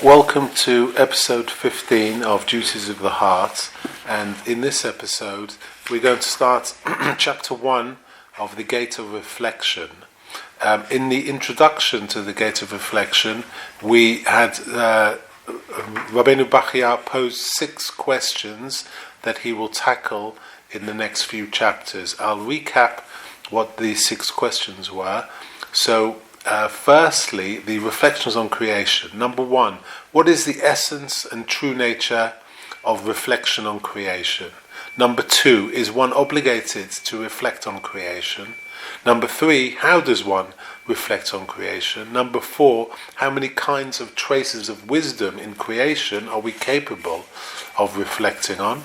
Welcome to episode 15 of Duties of the Heart, and in this episode we're going to start chapter 1 of the Gate of Reflection. In the introduction to the Gate of Reflection, we had Rabbi Bachya posed 6 questions that he will tackle in the next few chapters. I'll recap what these 6 questions were. Firstly, the reflections on creation. Number 1, what is the essence and true nature of reflection on creation? Number 2, is one obligated to reflect on creation? Number 3, how does one reflect on creation? Number 4, how many kinds of traces of wisdom in creation are we capable of reflecting on?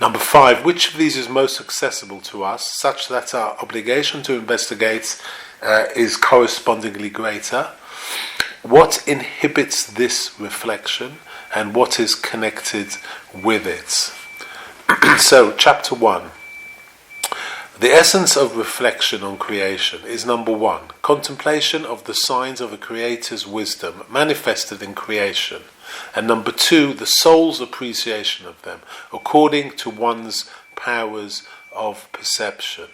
Number 5, which of these is most accessible to us, such that our obligation to investigate is correspondingly greater? What inhibits this reflection, and what is connected with it? So, chapter 1. The essence of reflection on creation is number 1, contemplation of the signs of a Creator's wisdom manifested in creation, and number 2, the soul's appreciation of them according to one's powers of perception.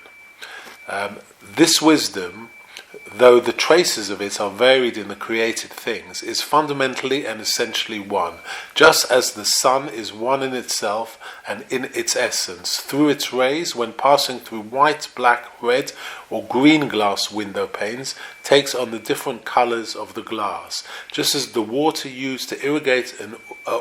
This wisdom, though the traces of it are varied in the created things, is fundamentally and essentially one, just as the sun is one in itself and in its essence. Through its rays, when passing through white, black, red, or green glass window panes, takes on the different colors of the glass, just as the water used to irrigate an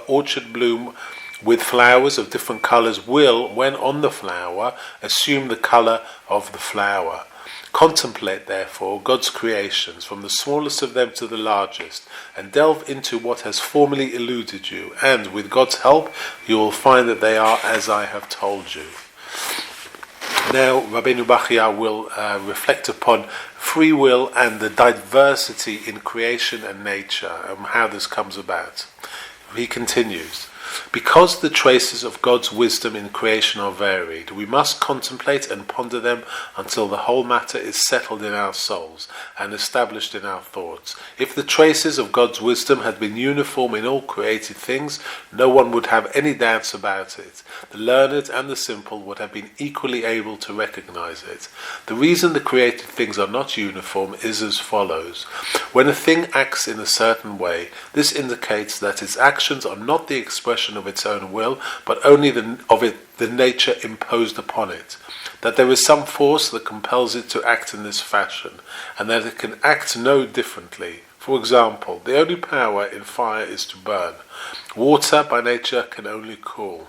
orchard bloom with flowers of different colors will, when on the flower, assume the color of the flower. Contemplate, therefore, God's creations, from the smallest of them to the largest, and delve into what has formerly eluded you, and, with God's help, you will find that they are as I have told you. Now, Rabbi Bachya will reflect upon free will and the diversity in creation and nature, and how this comes about. He continues, because the traces of God's wisdom in creation are varied, we must contemplate and ponder them until the whole matter is settled in our souls and established in our thoughts. If the traces of God's wisdom had been uniform in all created things, no one would have any doubts about it. The learned and the simple would have been equally able to recognize it. The reason the created things are not uniform is as follows. When a thing acts in a certain way, this indicates that its actions are not the expression of its own will, but only the nature imposed upon it, that there is some force that compels it to act in this fashion, and that it can act no differently. For example, the only power in fire is to burn. Water by nature can only cool.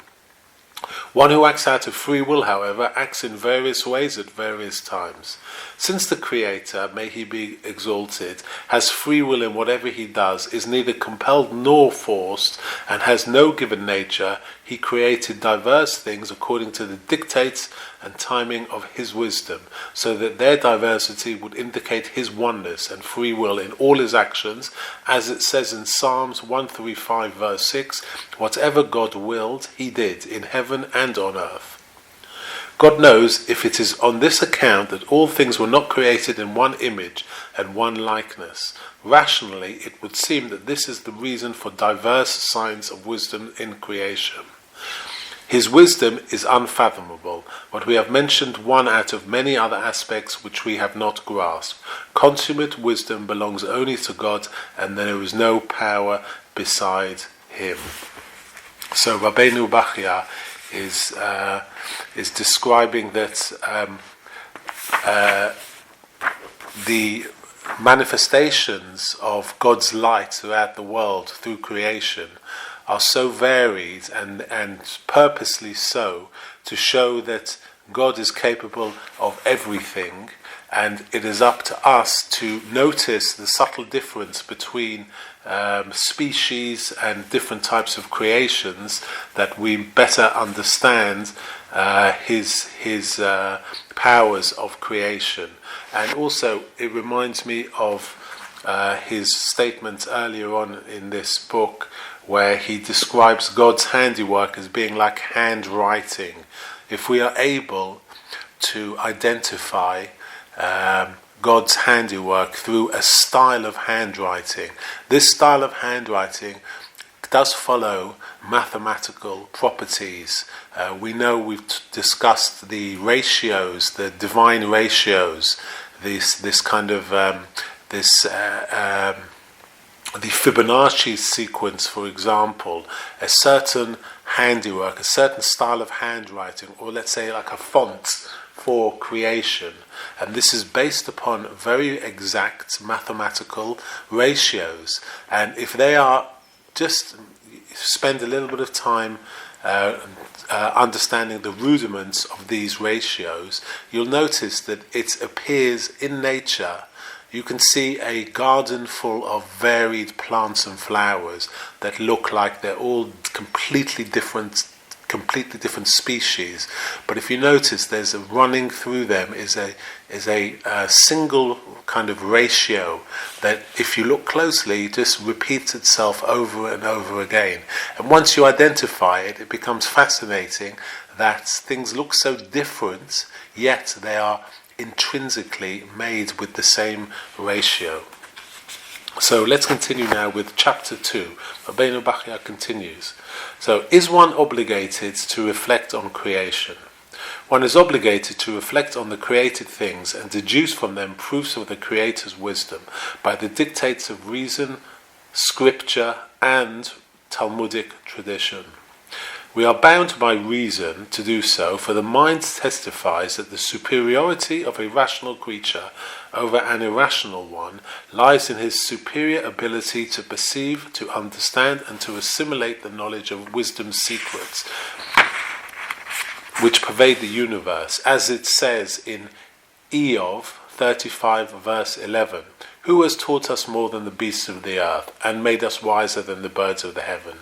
One who acts out of free will, however, acts in various ways at various times. Since the Creator, may he be exalted, has free will in whatever he does, is neither compelled nor forced, and has no given nature, he created diverse things according to the dictates and timing of his wisdom, so that their diversity would indicate his oneness and free will in all his actions, as it says in Psalms 135 verse 6, whatever God willed, he did, in heaven and on earth. God knows if it is on this account that all things were not created in one image and one likeness. Rationally, it would seem that this is the reason for diverse signs of wisdom in creation. His wisdom is unfathomable, but we have mentioned one out of many other aspects which we have not grasped. Consummate wisdom belongs only to God, and there is no power beside him. So Rabbi Bachya is describing that the manifestations of God's light throughout the world through creation are so varied and purposely so to show that God is capable of everything, and it is up to us to notice the subtle difference between species and different types of creations, that we better understand his powers of creation. And also it reminds me of his statement earlier on in this book, where he describes God's handiwork as being like handwriting. If we are able to identify God's handiwork through a style of handwriting. This style of handwriting does follow mathematical properties. We know we've discussed the ratios, the divine ratios, this kind of the Fibonacci sequence, for example, a certain handiwork, a certain style of handwriting, or let's say like a font for creation. And this is based upon very exact mathematical ratios. And if they are just spend a little bit of time understanding the rudiments of these ratios, you'll notice that it appears in nature. You can see a garden full of varied plants and flowers that look like they're all completely different species. But if you notice, there's a running through them is a single kind of ratio that, if you look closely, just repeats itself over and over again. And once you identify it, it becomes fascinating that things look so different, yet they are intrinsically made with the same ratio. So let's continue now with chapter 2. Rabbi Bachya continues. So, is one obligated to reflect on creation? One is obligated to reflect on the created things and deduce from them proofs of the Creator's wisdom by the dictates of reason, scripture, and Talmudic tradition. We are bound by reason to do so, for the mind testifies that the superiority of a rational creature over an irrational one lies in his superior ability to perceive, to understand, and to assimilate the knowledge of wisdom's secrets, which pervade the universe, as it says in Eov 35 verse 11, "Who has taught us more than the beasts of the earth, and made us wiser than the birds of the heaven?"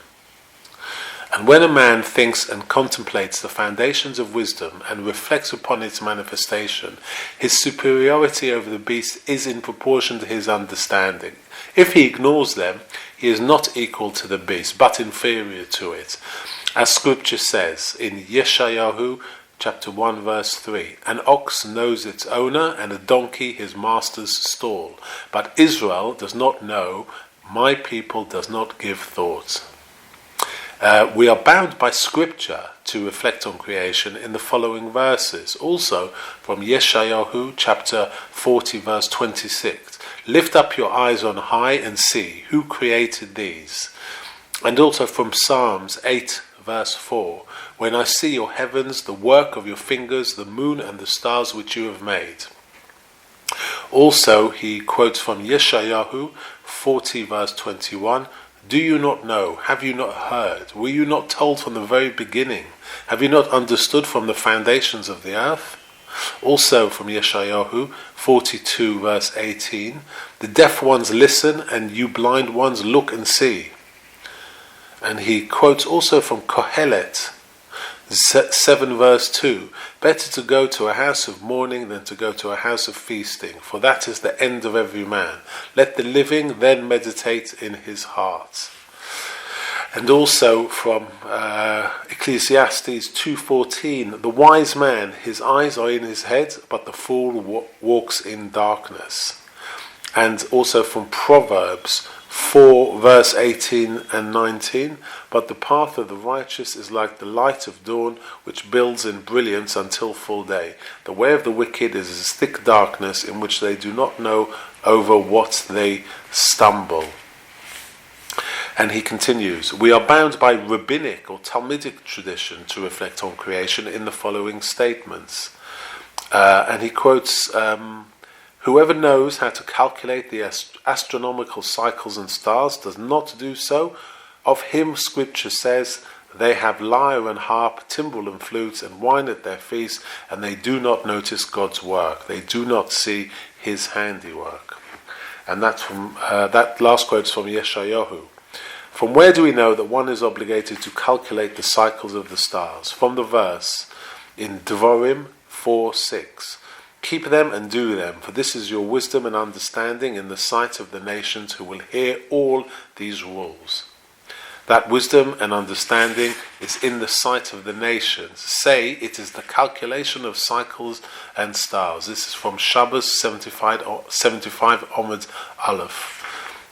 And when a man thinks and contemplates the foundations of wisdom and reflects upon its manifestation, his superiority over the beast is in proportion to his understanding. If he ignores them, he is not equal to the beast, but inferior to it. As scripture says in Yeshayahu chapter 1 verse 3, "An ox knows its owner, and a donkey his master's stall. But Israel does not know, my people does not give thought." We are bound by scripture to reflect on creation in the following verses. Also from Yeshayahu chapter 40 verse 26. "Lift up your eyes on high and see who created these." And also from Psalms 8 verse 4. "When I see your heavens, the work of your fingers, the moon and the stars which you have made." Also he quotes from Yeshayahu 40 verse 21. "Do you not know? Have you not heard? Were you not told from the very beginning? Have you not understood from the foundations of the earth?" Also from Yeshayahu 42 verse 18, "The deaf ones listen, and you blind ones look and see." And he quotes also from Kohelet 7 verse 2, "Better to go to a house of mourning than to go to a house of feasting, for that is the end of every man. Let the living then meditate in his heart." And also from Ecclesiastes 2:14, "The wise man, his eyes are in his head, but the fool walks in darkness." And also from Proverbs 4 verse 18 and 19, "But the path of the righteous is like the light of dawn, which builds in brilliance until full day. The way of the wicked is as thick darkness, in which they do not know over what they stumble." And he continues, "We are bound by rabbinic or Talmudic tradition to reflect on creation in the following statements." And he quotes, "Whoever knows how to calculate the astronomical cycles and stars does not do so. Of him scripture says, they have lyre and harp, timbrel and flute, and wine at their feast, and they do not notice God's work. They do not see his handiwork." And that's from that last quote is from Yeshayahu. From where do we know that one is obligated to calculate the cycles of the stars? From the verse in Devarim 4:6. "Keep them and do them, for this is your wisdom and understanding in the sight of the nations who will hear all these rules." That wisdom and understanding is in the sight of the nations. Say, it is the calculation of cycles and stars. This is from Shabbos 75 Omid Aleph.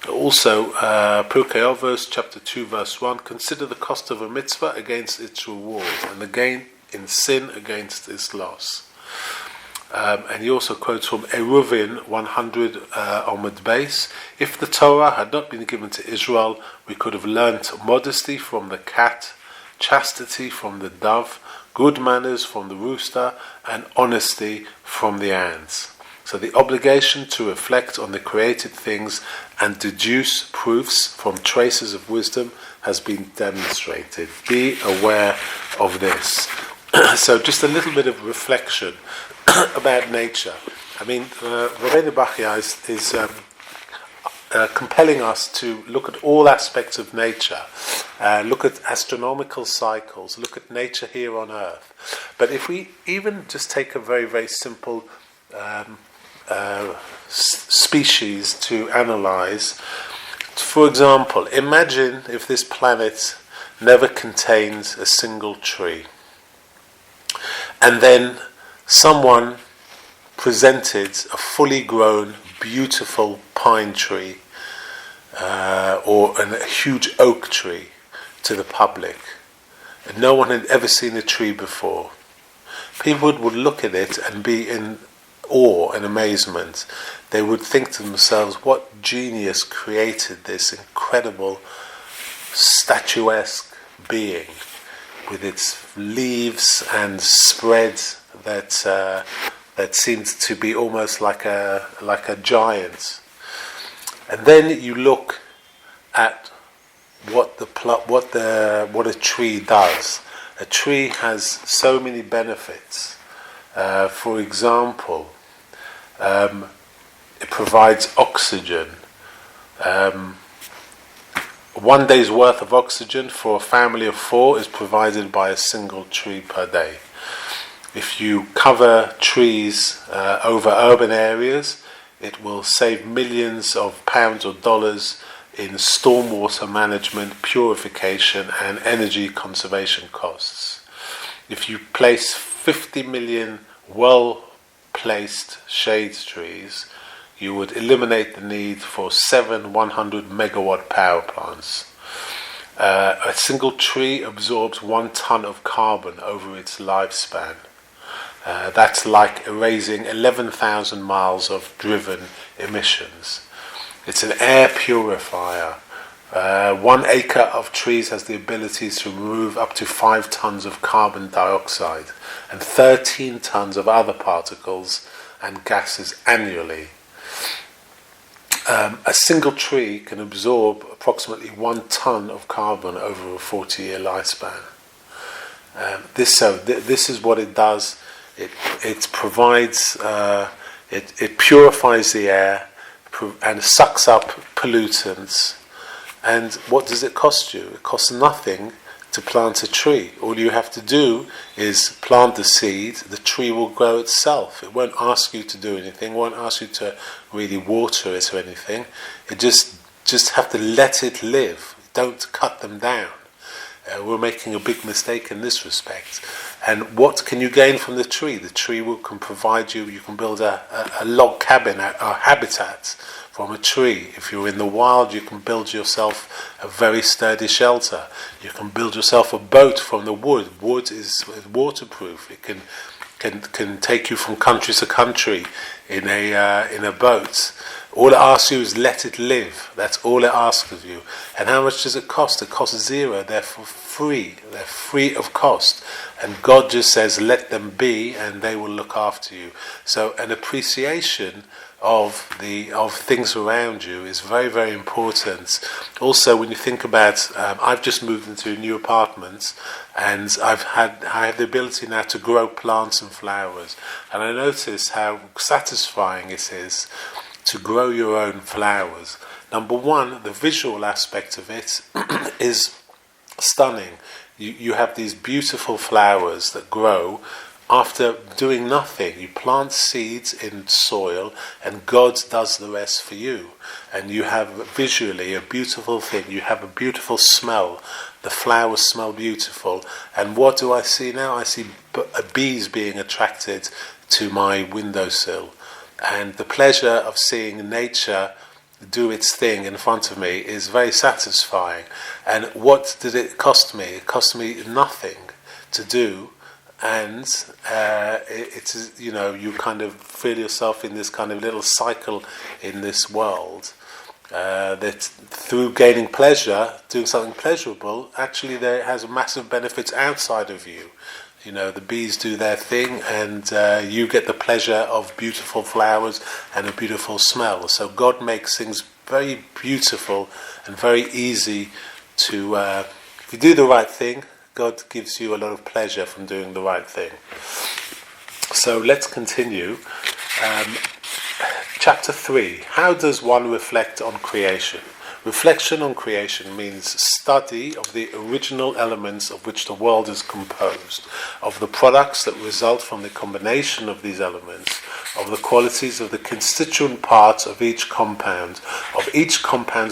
Also, Pirkei Avos, chapter 2, verse 1, consider the cost of a mitzvah against its reward, and the gain in sin against its loss. And he also quotes from Eruvin 100 Omid Beis, if the Torah had not been given to Israel, we could have learnt modesty from the cat, chastity from the dove, good manners from the rooster, and honesty from the ants. So the obligation to reflect on the created things and deduce proofs from traces of wisdom has been demonstrated. Be aware of this. So just a little bit of reflection about nature. I mean, Rabbi Bachya is compelling us to look at all aspects of nature, look at astronomical cycles, look at nature here on Earth. But if we even just take a very, very simple species to analyze, for example, imagine if this planet never contains a single tree, and then someone presented a fully grown, beautiful pine tree or a huge oak tree to the public, and no one had ever seen a tree before. People would look at it and be in awe and amazement. They would think to themselves, what genius created this incredible statuesque being with its leaves and spread that seemed to be almost like a giant. And then you look at what a tree does. A tree has so many benefits. For example, it provides oxygen. 1 day's worth of oxygen for a family of 4 is provided by a single tree per day. If you cover trees over urban areas, it will save millions of pounds or dollars in stormwater management, purification, and energy conservation costs. If you place 50 million well-placed shade trees, you would eliminate the need for 7 100 megawatt power plants. A single tree absorbs 1 ton of carbon over its lifespan. That's like erasing 11,000 miles of driven emissions. It's an air purifier. 1 acre of trees has the ability to remove up to 5 tons of carbon dioxide and 13 tons of other particles and gases annually. A single tree can absorb approximately 1 ton of carbon over a 40-year lifespan. This is what it does. It provides, it purifies the air and sucks up pollutants. And what does it cost you? It costs nothing to plant a tree. All you have to do is plant the seed. The tree will grow itself. It won't ask you to do anything. It won't ask you to really water it or anything. It just have to let it live. Don't cut them down. We're making a big mistake in this respect. And what can you gain from the tree? The tree can provide you. You can build a log cabin, a habitat from a tree. If you're in the wild, you can build yourself a very sturdy shelter. You can build yourself a boat from the wood. Wood is waterproof. It can take you from country to country in a boat. All it asks you is let it live. That's all it asks of you. And how much does it cost? It costs 0. They're for free. They're free of cost. And God just says, let them be, and they will look after you. So an appreciation of things around you is very, very important. Also, when you think about, I've just moved into a new apartment, and I have the ability now to grow plants and flowers. And I notice how satisfying it is to grow your own flowers. Number one, the visual aspect of it is stunning. You have these beautiful flowers that grow after doing nothing. You plant seeds in soil and God does the rest for you. And you have visually a beautiful thing. You have a beautiful smell. The flowers smell beautiful. And what do I see now? I see bees being attracted to my windowsill. And the pleasure of seeing nature do its thing in front of me is very satisfying. And what did it cost me? It cost me nothing to do. And it's, you kind of feel yourself in this kind of little cycle in this world, that through gaining pleasure, doing something pleasurable, actually there has massive benefits outside of you. The bees do their thing, and you get the pleasure of beautiful flowers and a beautiful smell. So God makes things very beautiful and very easy to, if you do the right thing, God gives you a lot of pleasure from doing the right thing. So let's continue. Chapter 3. How does one reflect on creation? Reflection on creation means study of the original elements of which the world is composed, of the products that result from the combination of these elements, of the qualities of the constituent parts of each compound's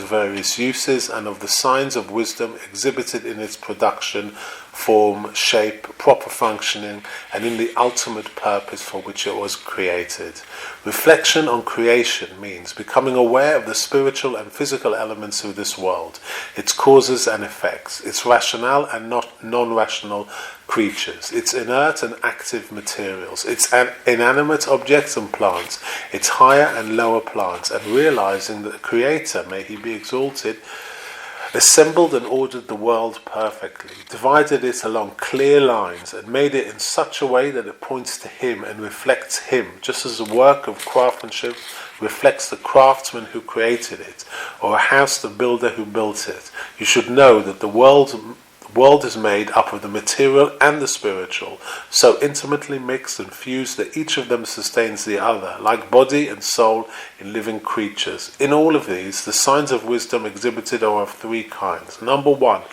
various uses, and of the signs of wisdom exhibited in its production, form, shape, proper functioning, and in the ultimate purpose for which it was created. Reflection on creation means becoming aware of the spiritual and physical elements of this world, its causes and effects, its rational and non-rational creatures, its inert and active materials, its inanimate objects and plants, its higher and lower plants, and realizing that the Creator, may He be exalted, assembled and ordered the world perfectly, divided it along clear lines, and made it in such a way that it points to Him and reflects Him, just as a work of craftsmanship reflects the craftsman who created it, or a house the builder who built it. You should know that the world is made up of the material and the spiritual, so intimately mixed and fused that each of them sustains the other, like body and soul in living creatures. In all of these, the signs of wisdom exhibited are of three kinds. Number 1,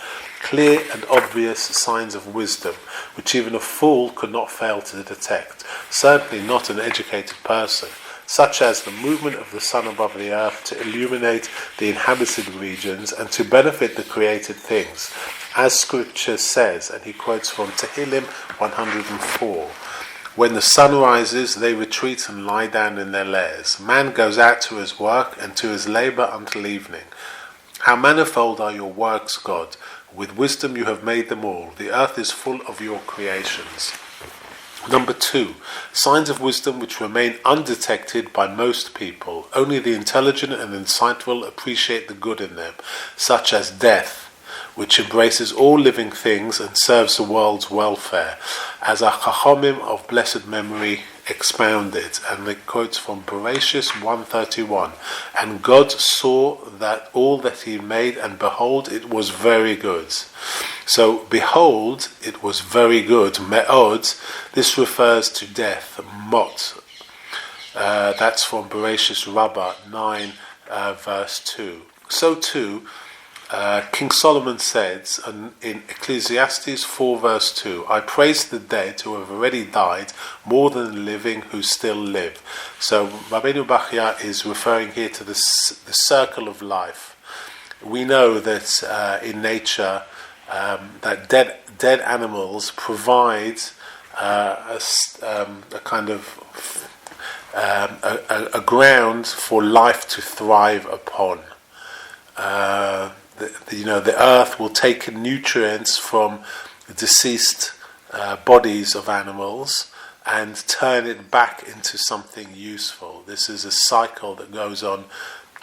clear and obvious signs of wisdom, which even a fool could not fail to detect, certainly not an educated person, such as the movement of the sun above the earth to illuminate the inhabited regions and to benefit the created things. As Scripture says, and he quotes from Tehillim 104, when the sun rises, they retreat and lie down in their lairs. Man goes out to his work and to his labour until evening. How manifold are your works, God! With wisdom you have made them all. The earth is full of your creations. Number 2, signs of wisdom which remain undetected by most people. Only the intelligent and insightful appreciate the good in them, such as death, which embraces all living things and serves the world's welfare, as our Chachomim of blessed memory expounded. And it quotes from Bereshis 1:31. And God saw that all that He made, and behold, it was very good. So, behold, it was very good. Me'od, this refers to death. Mot. That's from Bereshis Rabbah 9, verse 2. So too, King Solomon says in Ecclesiastes 4 verse 2, I praise the dead who have already died more than the living who still live. So Rabbi Bachya is referring here to the circle of life. We know that in nature that dead animals provide a kind of a ground for life to thrive upon. The earth will take nutrients from deceased bodies of animals and turn it back into something useful. This is a cycle that goes on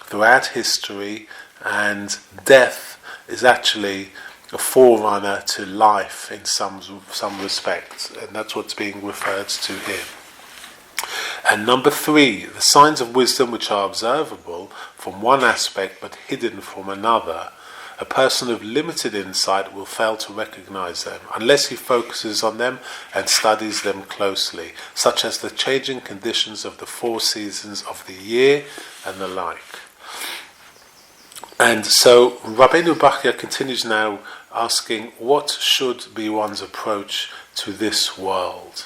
throughout history, and death is actually a forerunner to life in some respects, and that's what's being referred to here. And number 3, the signs of wisdom which are observable from one aspect but hidden from another. A person of limited insight will fail to recognize them unless he focuses on them and studies them closely, such as the changing conditions of the 4 seasons of the year and the like. And so Rabbeinu Bachya continues now asking, what should be one's approach to this world?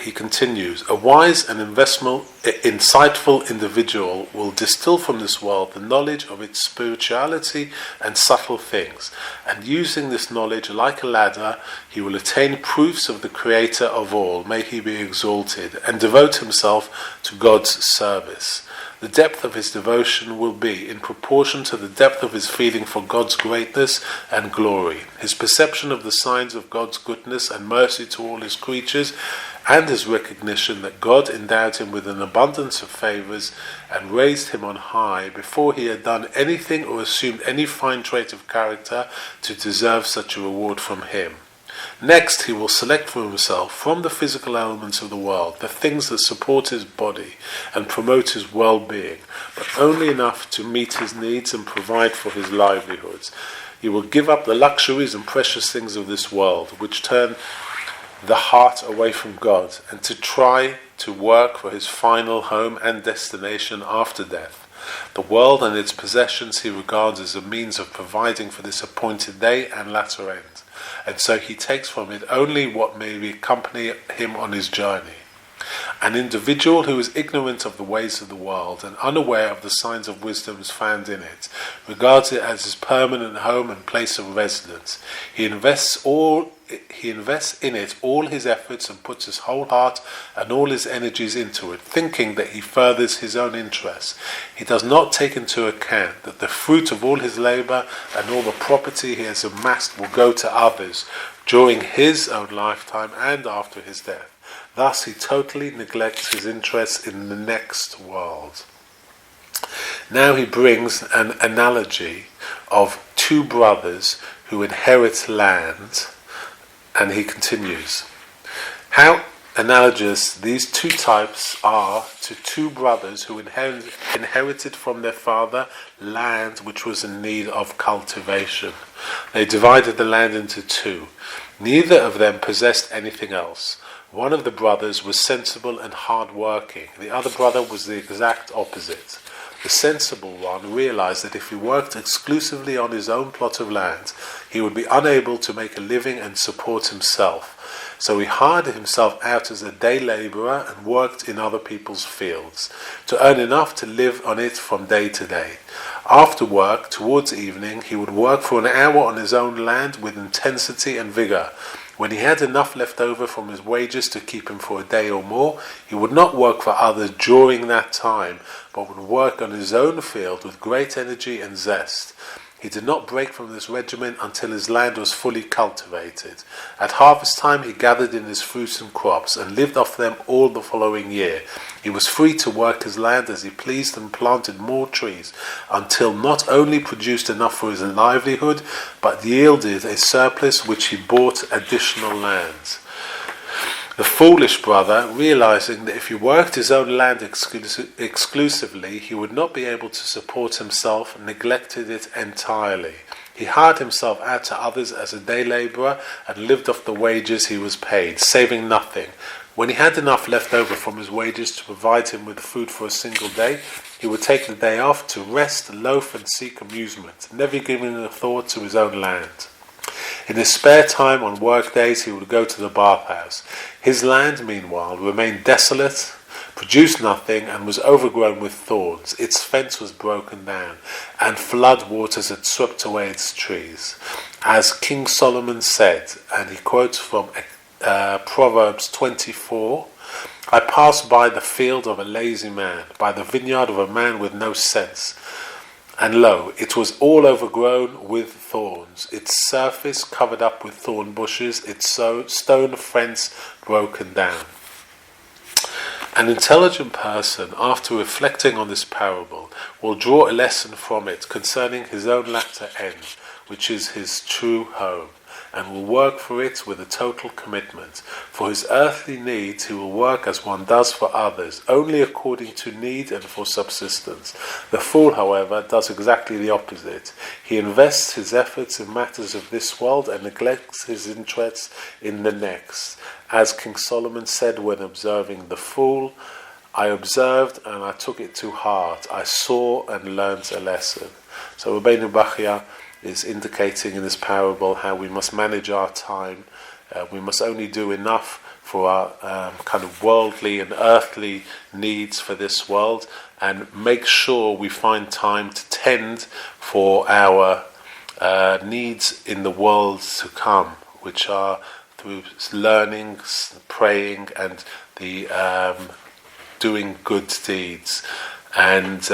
he continues, a wise and insightful individual will distill from this world the knowledge of its spirituality and subtle things, and using this knowledge like a ladder, he will attain proofs of the Creator of all, may he be exalted, and devote himself to God's service. The depth of his devotion will be in proportion to the depth of his feeling for God's greatness and glory, his perception of the signs of God's goodness and mercy to all his creatures, and his recognition that God endowed him with an abundance of favors and raised him on high before he had done anything or assumed any fine trait of character to deserve such a reward from him. Next, he will select for himself from the physical elements of the world the things that support his body and promote his well-being, but only enough to meet his needs and provide for his livelihoods. He will give up the luxuries and precious things of this world, which turn the heart away from God, and to try to work for his final home and destination after death. The world and its possessions he regards as a means of providing for this appointed day and latter end, and so he takes from it only what may accompany him on his journey. An individual who is ignorant of the ways of the world and unaware of the signs of wisdom found in it regards it as his permanent home and place of residence. He invests in it all his efforts and puts his whole heart and all his energies into it, thinking that he furthers his own interests. He does not take into account that the fruit of all his labor and all the property he has amassed will go to others during his own lifetime and after his death. Thus he totally neglects his interests in the next world. Now he brings an analogy of two brothers who inherit land, and he continues, how analogous these two types are to two brothers who inherited from their father land which was in need of cultivation. They divided the land into two. Neither of them possessed anything else. One of the brothers was sensible and hard-working. The other brother was the exact opposite. The sensible one realized that if he worked exclusively on his own plot of land, he would be unable to make a living and support himself. So he hired himself out as a day laborer and worked in other people's fields, to earn enough to live on it from day to day. After work, towards evening, he would work for an hour on his own land with intensity and vigor. When he had enough left over from his wages to keep him for a day or more, he would not work for others during that time, but would work on his own field with great energy and zest. He did not break from this regimen until his land was fully cultivated. At harvest time he gathered in his fruits and crops, and lived off them all the following year. He was free to work his land as he pleased and planted more trees, until not only produced enough for his livelihood, but yielded a surplus which he bought additional lands. The foolish brother, realizing that if he worked his own land exclusively, he would not be able to support himself, neglected it entirely. He hired himself out to others as a day laborer and lived off the wages he was paid, saving nothing. When he had enough left over from his wages to provide him with food for a single day, he would take the day off to rest, loaf, and seek amusement, never giving a thought to his own land. In his spare time on work days he would go to the bathhouse. His land, meanwhile, remained desolate, produced nothing, and was overgrown with thorns. Its fence was broken down, and flood waters had swept away its trees. As King Solomon said, and he quotes from Proverbs 24, I passed by the field of a lazy man, by the vineyard of a man with no sense. And lo, it was all overgrown with thorns, its surface covered up with thorn bushes, its stone fence broken down. An intelligent person, after reflecting on this parable, will draw a lesson from it concerning his own latter end, which is his true home, and will work for it with a total commitment. For his earthly needs he will work as one does for others, only according to need and for subsistence. The fool, however, does exactly the opposite. He invests his efforts in matters of this world and neglects his interests in the next. As King Solomon said when observing the fool, I observed and I took it to heart. I saw and learnt a lesson. So Rabbi Bachya is indicating in this parable how we must manage our time. We must only do enough for our kind of worldly and earthly needs for this world, and make sure we find time to tend for our needs in the world to come, which are through learning, praying, and the doing good deeds. And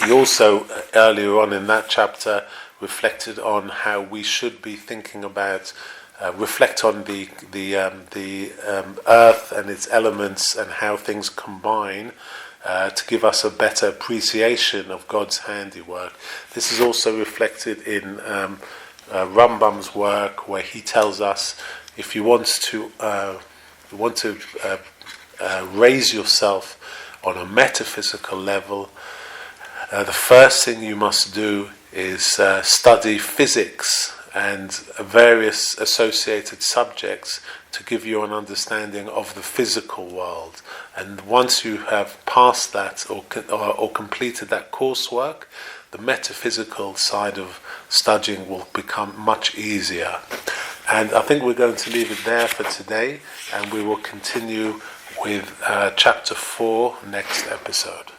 he also, earlier on in that chapter, reflected on how we should be thinking about, reflect on the earth and its elements and how things combine to give us a better appreciation of God's handiwork. This is also reflected in Rambam's work, where he tells us if you want to raise yourself on a metaphysical level, the first thing you must do is study physics and various associated subjects to give you an understanding of the physical world. And once you have passed that or completed that coursework, the metaphysical side of studying will become much easier. And I think we're going to leave it there for today, and we will continue with chapter 4 next episode.